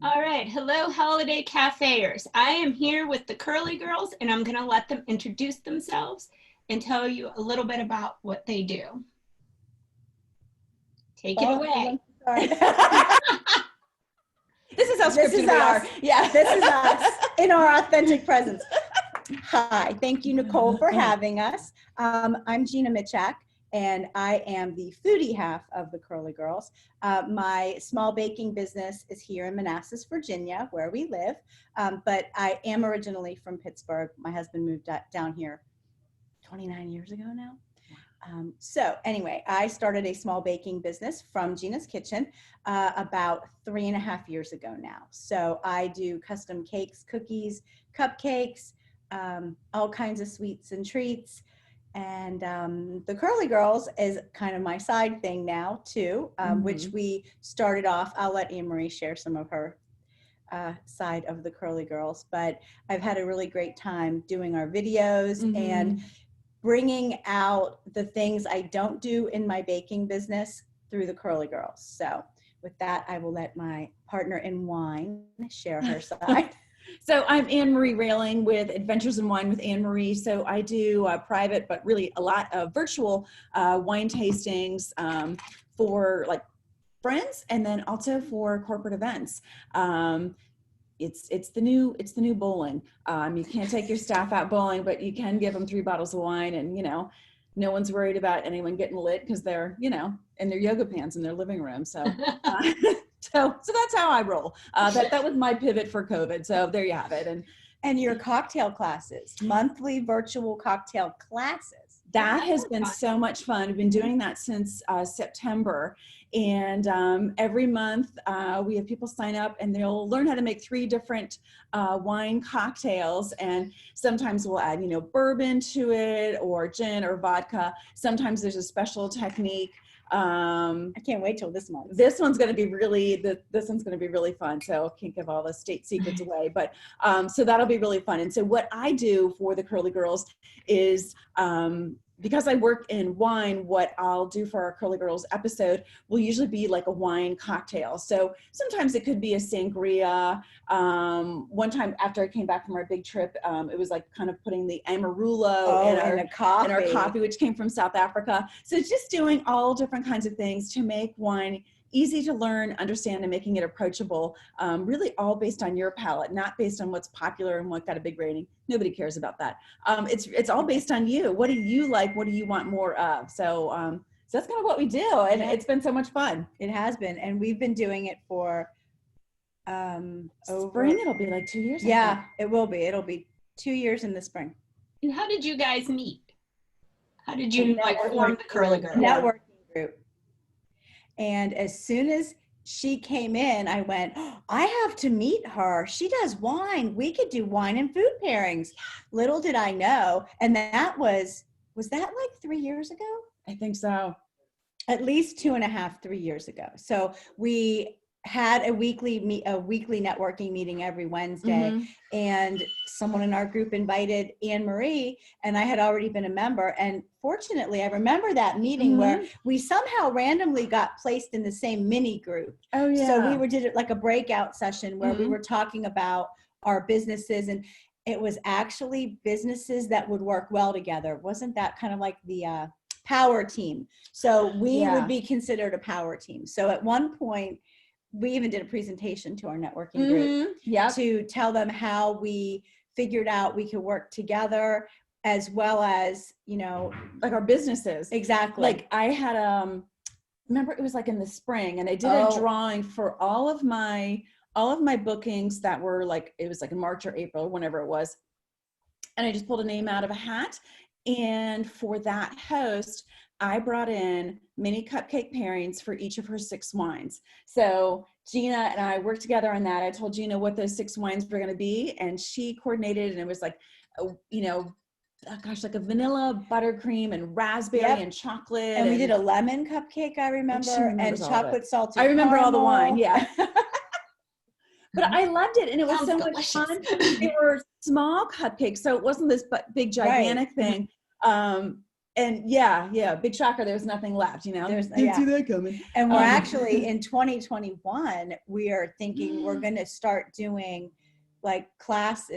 All right. Hello, holiday cafeers. I am here with the Curly Girls, and I'm going to let them introduce themselves and tell you a little bit about what they do. Take it Oh, away. this is how This scripted is we us. are. Yeah. This is us in our authentic presence. Hi, thank you, Nicole, for having us. I'm Gina Mitchak, and I am the foodie half of the Curly Girls. My small baking business is here in Manassas, Virginia, where we live, but I am originally from Pittsburgh. My husband moved down here 29 years ago now. So anyway, I started a small baking business from Gina's Kitchen about 3.5 years ago now. So I do custom cakes, cookies, cupcakes, all kinds of sweets and treats. And the Curly Girls is kind of my side thing now too, which we started off. I'll let Anne Marie share some of her side of the Curly Girls, but I've had a really great time doing our videos and bringing out the things I don't do in my baking business through the Curly Girls. So with that, I will let my partner in wine share her side. So I'm Anne Marie Railing with Adventures in Wine with Anne Marie. So I do private, but really a lot of virtual wine tastings for like friends, and then also for corporate events. It's the new bowling. You can't take your staff out bowling, but you can give them 3 bottles of wine, and no one's worried about anyone getting lit because they're in their yoga pants in their living room. So so that's how I roll. That was my pivot for COVID. So there you have it. And your cocktail classes, monthly virtual cocktail classes. That has been so much fun. I've been doing that since September. And every month we have people sign up and they'll learn how to make 3 different wine cocktails. And sometimes we'll add, bourbon to it, or gin or vodka. Sometimes there's a special technique. I can't wait till this month. This one's going to be really fun. So I can't give all the state secrets away, but so that'll be really fun. And so what I do for the Curly Girls is, because I work in wine, what I'll do for our Curly Girls episode will usually be like a wine cocktail. So sometimes it could be a sangria. One time after I came back from our big trip, it was like kind of putting the Amarillo in our coffee, which came from South Africa. So it's just doing all different kinds of things to make wine easy to learn, understand, and making it approachable, really all based on your palate, not based on what's popular and what got a big rating. Nobody cares about that. It's all based on you. What do you like? What do you want more of? So that's kind of what we do, and it's been so much fun. It has been, and we've been doing it for spring. It'll be like 2 years. Yeah, it will be. It'll be 2 years in the spring. And how did you guys meet? How did you form the Curly Girls? Networking group. And as soon as she came in, I went, I have to meet her. She does wine. We could do wine and food pairings. Little did I know. And that was that like 3 years ago? I think so. At least 2.5, 3 years ago. So we had a weekly networking meeting every Wednesday, and someone in our group invited Anne Marie, and I had already been a member. And fortunately, I remember that meeting where we somehow randomly got placed in the same mini group. Oh yeah. So we did it like a breakout session where we were talking about our businesses, and it was actually businesses that would work well together. Wasn't that kind of like the power team? So we would be considered a power team. So at one point, we even did a presentation to our networking group to tell them how we figured out we could work together, as well as, like our businesses. Exactly. Like I had, remember it was like in the spring, and I did a drawing for all of my bookings that were like, it was like in March or April, whenever it was. And I just pulled a name out of a hat. And for that host, I brought in mini cupcake pairings for each of her 6 wines. So Gina and I worked together on that. I told Gina what those 6 wines were going to be, and she coordinated, and it was like, like a vanilla buttercream and raspberry and chocolate. And we did a lemon cupcake, I remember, and chocolate salted I remember caramel. all the wine, yeah. But I loved it, and it was so much fun. They were small cupcakes, so it wasn't this big gigantic thing. And yeah, big shocker. There's nothing left, you know. There's- Didn't yeah. see that coming. And we're Um, actually in 2021, we are thinking we're going to start doing like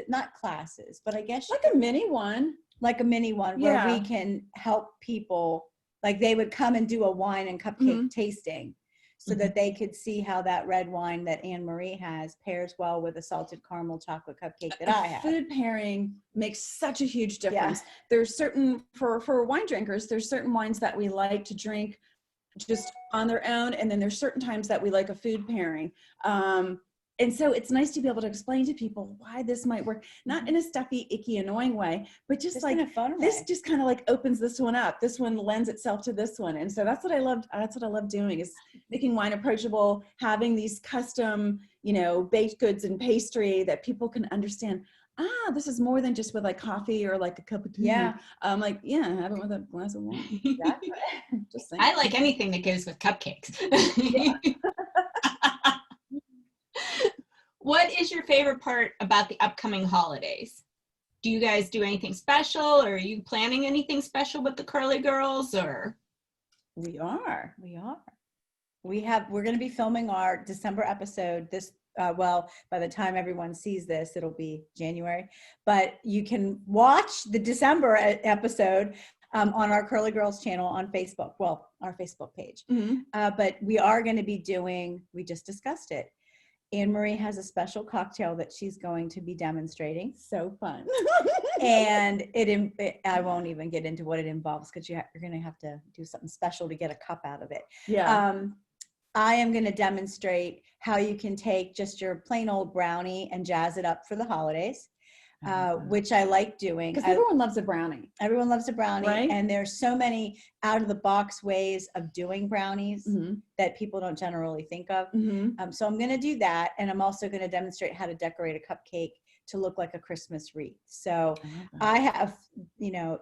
not classes, but I guess Like a mini one. like a mini one where Yeah. we can help people, like they would come and do a wine and cupcake tasting so that they could see how that red wine that Anne Marie has pairs well with a salted caramel chocolate cupcake that I have. Food pairing makes such a huge difference. There's certain, for wine drinkers, there's certain wines that we like to drink just on their own. And then there's certain times that we like a food pairing. And so it's nice to be able to explain to people why this might work, not in a stuffy, icky, annoying way, but just like, in a fun this way. just kind of like opens this one up. This one lends itself to this one. And so that's what I loved. That's what I love doing, is making wine approachable, having these custom, you know, baked goods and pastry that people can understand. This is more than just with like coffee or like a cup of tea. Yeah. Like, yeah, have it with a glass of wine. Just saying. I like anything that goes with cupcakes. What is your favorite part about the upcoming holidays? Do you guys do anything special, or are you planning anything special with the Curly Girls, or? We are. We're going to be filming our December episode this, well, by the time everyone sees this, it'll be January, but you can watch the December episode on our Curly Girls channel on Facebook, well, our Facebook page. But we are going to be doing, we just discussed it, Anne Marie has a special cocktail that she's going to be demonstrating. So fun. And I won't even get into what it involves, because you're going to have to do something special to get a cup out of it. Yeah. I am going to demonstrate how you can take just your plain old brownie and jazz it up for the holidays, which I like doing. Because everyone loves a brownie. Everyone loves a brownie. Right? And there's so many out of the box ways of doing brownies that people don't generally think of. So I'm going to do that. And I'm also going to demonstrate how to decorate a cupcake to look like a Christmas wreath. So I have, you know,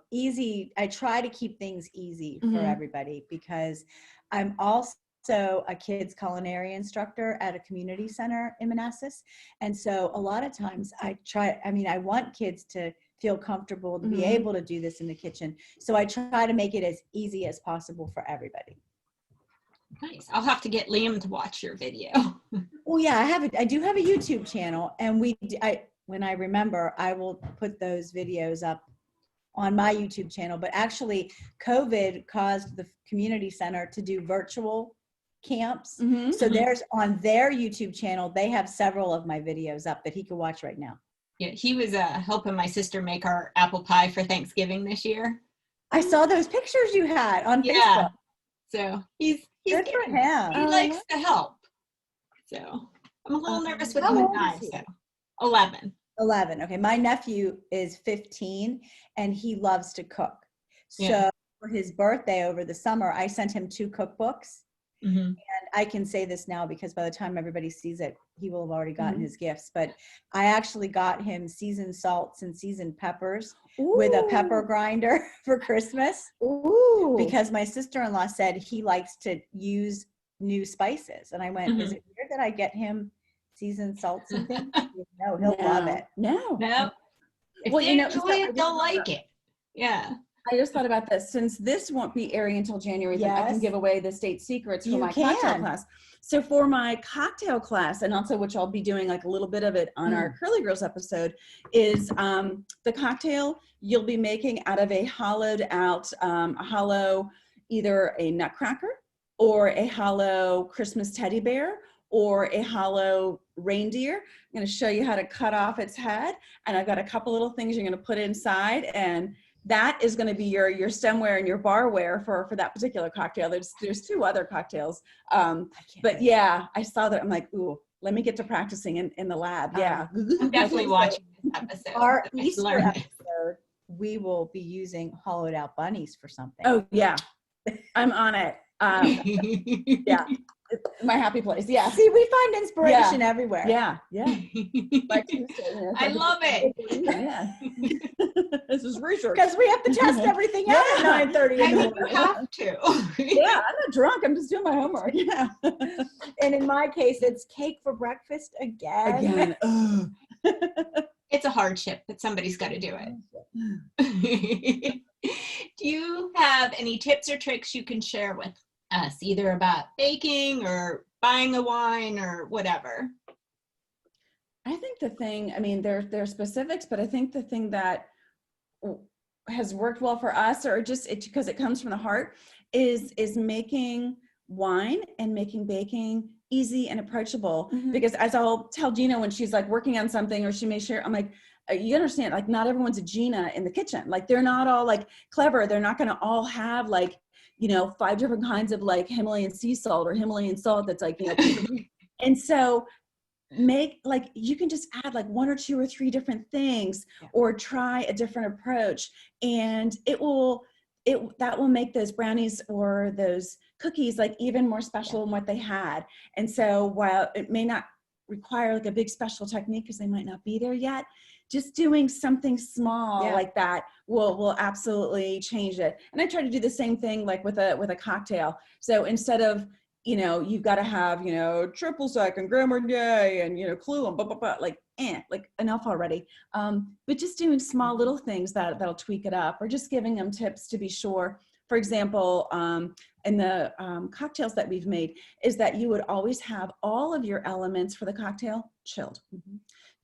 I try to keep things easy for everybody, because I'm also a kids culinary instructor at a community center in Manassas. And so a lot of times I want kids to feel comfortable to be able to do this in the kitchen. So I try to make it as easy as possible for everybody. Nice. I'll have to get Liam to watch your video. Well, yeah, I do have a YouTube channel, and when I remember, I will put those videos up on my YouTube channel. But actually, COVID caused the community center to do virtual camps. So there's on their YouTube channel, they have several of my videos up that he can watch right now. Yeah, he was helping my sister make our apple pie for Thanksgiving this year. I saw those pictures you had on Facebook. So he's Good for him. He likes to help. So I'm a little nervous with How him old at 9. is he? So 11. 11. Okay. My nephew is 15 and he loves to cook. So for his birthday over the summer, I sent him 2 cookbooks. And I can say this now because by the time everybody sees it, he will have already gotten his gifts. But I actually got him seasoned salts and seasoned peppers with a pepper grinder for Christmas. Because my sister-in-law said he likes to use new spices. And I went, is it weird that I get him seasoned salts and things? No, he'll love it. No. If Well, they you know, enjoy it, they'll like it. Yeah. I just thought about this. Since this won't be airing until January, then I can give away the state secrets for my cocktail class. So for my cocktail class, and also which I'll be doing like a little bit of it on our Curly Girls episode, is the cocktail you'll be making out of a hollowed out, either a nutcracker or a hollow Christmas teddy bear or a hollow reindeer. I'm going to show you how to cut off its head. And I've got a couple little things you're going to put inside, and that is going to be your stemware and your barware for that particular cocktail. There's 2 other cocktails. But yeah, I saw that. I'm like, ooh, let me get to practicing in the lab. Yeah. I'm definitely watching this episode. Our Easter episode, we will be using hollowed out bunnies for something. Oh yeah. I'm on it. Yeah. My happy place. Yeah. See, we find inspiration everywhere. Yeah. I love it. Yeah. This is research. Because we have to test everything out at 9:30 in the I think morning. you have to. Yeah, I'm not drunk. I'm just doing my homework. Yeah. And in my case, it's cake for breakfast again. Again. It's a hardship, but somebody's got to do it. Do you have any tips or tricks you can share with us, either about baking or buying a wine or whatever? I think the thing, I mean, there are specifics, but I think the thing that has worked well for us, or just because it comes from the heart, is making wine and making baking easy and approachable. Because as I'll tell Gina when she's like working on something, or she may share, I'm like, you understand, like not everyone's a Gina in the kitchen. Like they're not all like clever. They're not going to all have like, 5 different kinds of like Himalayan sea salt or Himalayan salt that's like, and so you can just add like 1 or 2 or 3 different things, or try a different approach, and that will make those brownies or those cookies like even more special than what they had. And so while it may not require like a big special technique because they might not be there yet, just doing something small like that will absolutely change it. And I try to do the same thing like with a cocktail. So instead of you've got to have, triple sec and Grand Marnier and, Clue and blah, blah, blah, like enough already. But just doing small little things that'll tweak it up, or just giving them tips to be sure. For example, in the cocktails that we've made, is that you would always have all of your elements for the cocktail chilled.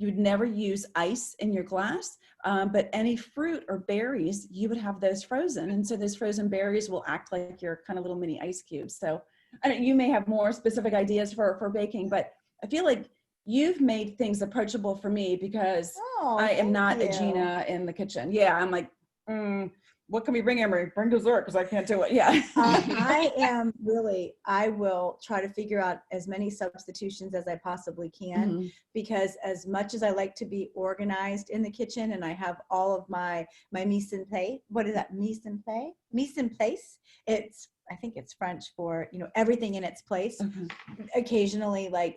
You would never use ice in your glass, but any fruit or berries, you would have those frozen. And so those frozen berries will act like your kind of little mini ice cubes. So I mean, you may have more specific ideas for baking, but I feel like you've made things approachable for me because I am not a Gina in the kitchen. Yeah, I'm like, what can we bring, Emery? Bring dessert because I can't do it. Yeah. I will try to figure out as many substitutions as I possibly can, because as much as I like to be organized in the kitchen and I have all of my mise en place, what is that? Mise en place? Mise en place. I think it's French for, everything in its place. Occasionally, like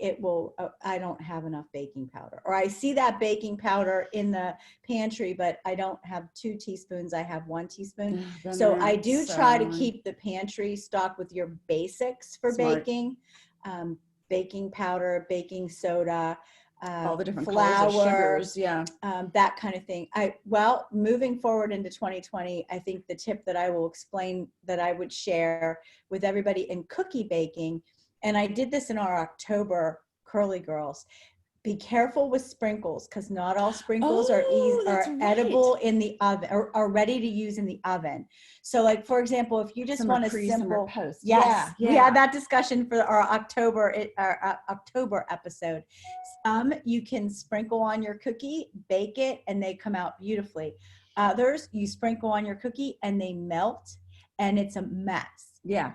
I don't have enough baking powder, or I see that baking powder in the pantry, but I don't have 2 teaspoons. I have 1 teaspoon. So I do try to keep the pantry stocked with your basics for baking, baking powder, baking soda, all the different flour, sugars, that kind of thing. Moving forward into 2020, I think the tip that I will explain that I would share with everybody in cookie baking, and I did this in our October Curly Girls. Be careful with sprinkles, because not all sprinkles are edible in the oven, or are ready to use in the oven. So like, for example, if you just want a simple post. We had that discussion for our October episode. You can sprinkle on your cookie, bake it, and they come out beautifully. Others, you sprinkle on your cookie and they melt, and it's a mess. Yeah.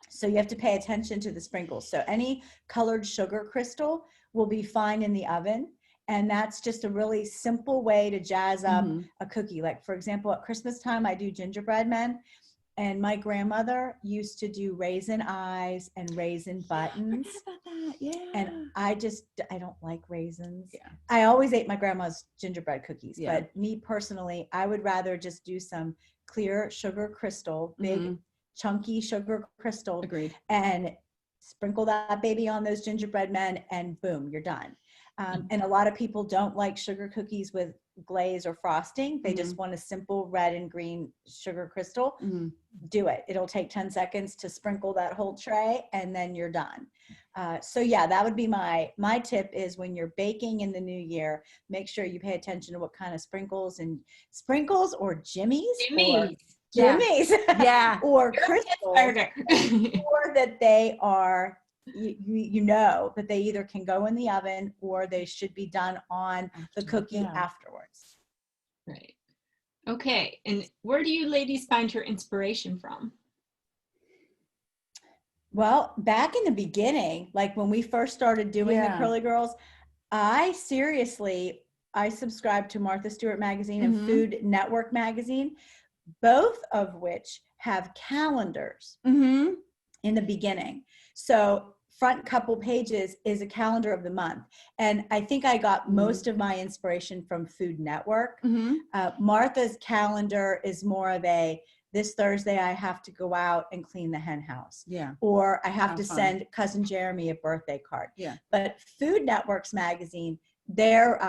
So you have to pay attention to the sprinkles. So any colored sugar crystal will be fine in the oven. And that's just a really simple way to jazz up a cookie. Like, for example, at Christmas time, I do gingerbread men. And my grandmother used to do raisin eyes and raisin buttons. I forgot about that. Yeah. And I don't like raisins. Yeah. I always ate my grandma's gingerbread cookies. Yeah. But me personally, I would rather just do some clear sugar crystal, big chunky sugar crystal. Agreed. And sprinkle that baby on those gingerbread men, and boom, you're done. And a lot of people don't like sugar cookies with glaze or frosting. They just want a simple red and green sugar crystal. Do it. It'll take 10 seconds to sprinkle that whole tray, and then you're done. So yeah, that would be my tip, is when you're baking in the new year, make sure you pay attention to what kind of sprinkles or jimmies. Yeah. Or crystals, or that they are, that they either can go in the oven or they should be done on the cookie afterwards. Right. Okay. And where do you ladies find your inspiration from? Well, back in the beginning, like when we first started doing the Curly Girls, I subscribed to Martha Stewart magazine and Food Network magazine, both of which have calendars in the beginning. So front couple pages is a calendar of the month. And I think I got most of my inspiration from Food Network. Martha's calendar is more of this Thursday I have to go out and clean the hen house. Yeah. Or I have to send cousin Jeremy a birthday card. Yeah. But Food Network's magazine, their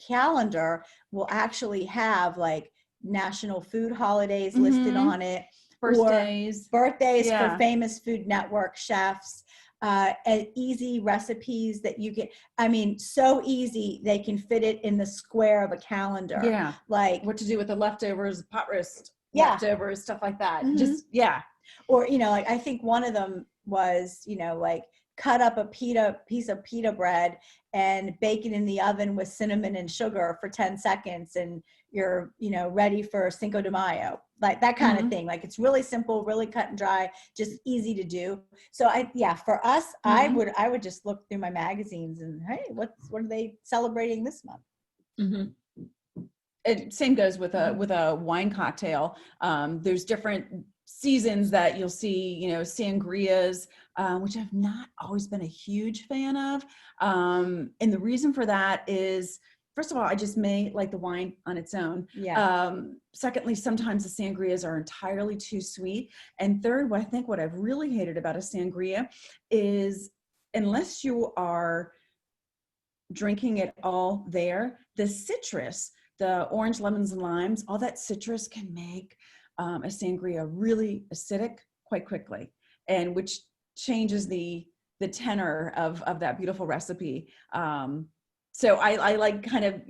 calendar will actually have like national food holidays listed Mhm. on it, Birthdays. birthdays for Yeah. famous Food Network chefs, and easy recipes that you can, I mean, so easy they can fit it in the square of a calendar. Yeah. Like, What to do with the leftovers, pot roast Yeah. leftovers, stuff like that. Mhm. Just, yeah. or, you know, like I think one of them was, you know, like cut up a piece of pita bread and bake it in the oven with cinnamon and sugar for 10 seconds and you're, you know, ready for Cinco de Mayo, like that kind of Mhm. thing. Like it's really simple, really cut and dry, just easy to do. So for us, Mhm. I would just look through my magazines and, hey, what are they celebrating this month? Mhm. It same goes with a wine cocktail. There's different seasons that you'll see, you know, sangrias, which I've not always been a huge fan of. And the reason for that is, first of all, I just may like the wine on its own. Yeah. Secondly, sometimes the sangrias are entirely too sweet. And third, what I've really hated about a sangria is, unless you are drinking it all there, the citrus, the orange, lemons, and limes, all that citrus can make a sangria really acidic quite quickly, and which changes the tenor of that beautiful recipe. So I like kind of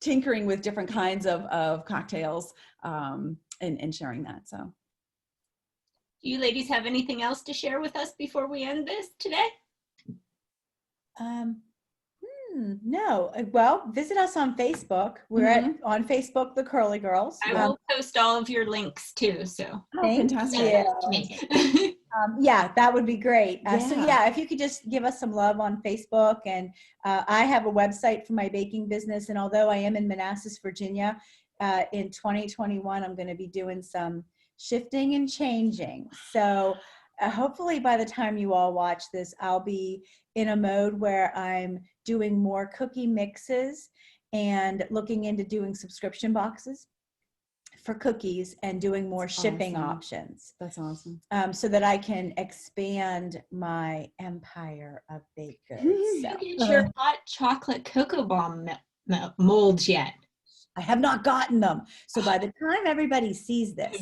tinkering with different kinds of cocktails, and sharing that. So Do you ladies have anything else to share with us before we end this today? No. Well, visit us on Facebook. We're on Facebook, The Curly Girls. I will post all of your links too. So Thank fantastic. you. Yeah, that would be great. So Yeah. yeah, if you could just give us some love on Facebook. And I have a website for my baking business. And although I am in Manassas, Virginia, in 2021, I'm going to be doing some shifting and changing. So hopefully by the time you all watch this, I'll be in a mode where I'm doing more cookie mixes and looking into doing subscription boxes for cookies and doing more shipping Awesome. options, That's awesome. so that I can expand my empire of baked goods. So, Get your hot chocolate cocoa bomb molds yet? I have not gotten them. So by the time everybody sees this,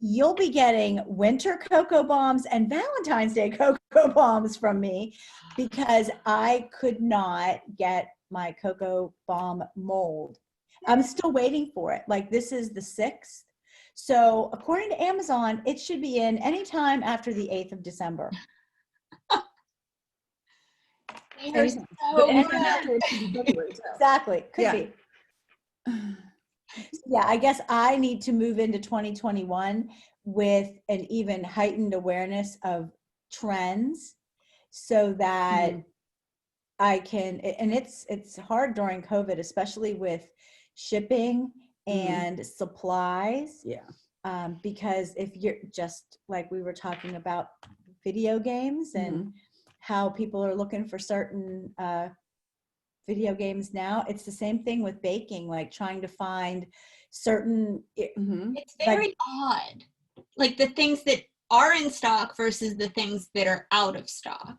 you'll be getting winter cocoa bombs and Valentine's Day cocoa bombs from me, because I could not get my cocoa bomb mold. I'm still waiting for it. Like, this is the 6th. So according to Amazon, it should be in anytime after the 8th of December. They are Anytime. so But anytime good. afterwards can be February, too. Exactly. Could Yeah. be. Yeah, I guess I need to move into 2021 with an even heightened awareness of trends, so that I can, and it's hard during COVID, especially with shipping and supplies. Yeah. Because if you're, just like we were talking about video games and how people are looking for certain video games now, it's the same thing with baking, like trying to find certain, It's very odd. Like the things that are in stock versus the things that are out of stock.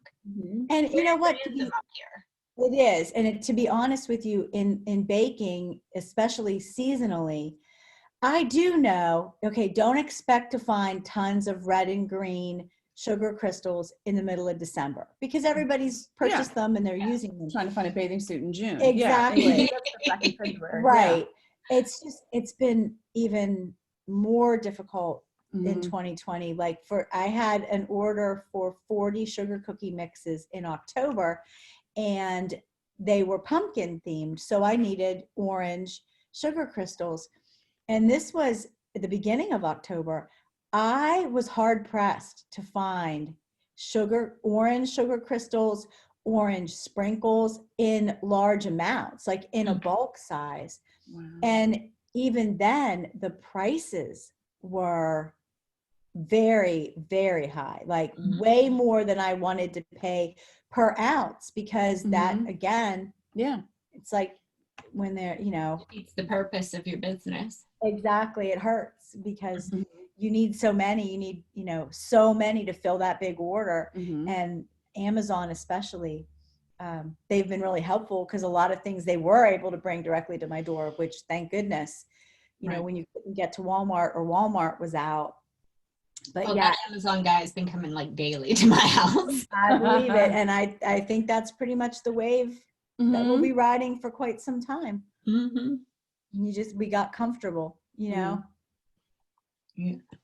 and you know what, Random up here. it is. And to be honest with you, in baking, especially seasonally, I do know, okay, don't expect to find tons of red and green sugar crystals in the middle of December, because everybody's purchased them and they're using them. Trying to find a bathing suit in June. Exactly. Back in February. Right. It's been even more difficult in Mhm. 2020. Like, I had an order for 40 sugar cookie mixes in October, and they were pumpkin themed. So I needed orange sugar crystals. And this was at the beginning of October. I was hard pressed to find orange sugar crystals, orange sprinkles in large amounts, like in a bulk size. Wow. And even then, the prices were very, very high, like way more than I wanted to pay per ounce, because that, again, it's like when they're, It's the purpose of your business. exactly, it hurts because you need so many, so many to fill that big order. And Amazon especially they've been really helpful because a lot of things they were able to bring directly to my door, which thank goodness, you know, Right. when you couldn't get to Walmart or Walmart was out. But Oh, yeah, that Amazon guy has been coming like daily to my house. I believe it. And I think that's pretty much the wave that we'll Mhm. be riding for quite some time. Mhm. We got comfortable, you know.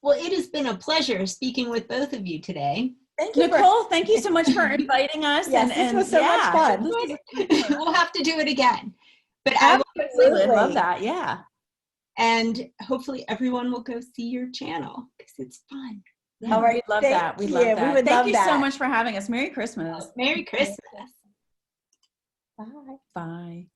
Well, it has been a pleasure speaking with both of you today. Thank you, Nicole, thank you so much for inviting us. Yes, this was so much fun. We'll have to do it again. But I will, Absolutely, I'd love that. Yeah. and hopefully everyone will go see your channel because it's fun. Yeah, All right, we'd love thank that. We'd you. love We that. would Thank love you so that. much for having us. Merry Christmas. Merry Christmas. Bye. Bye.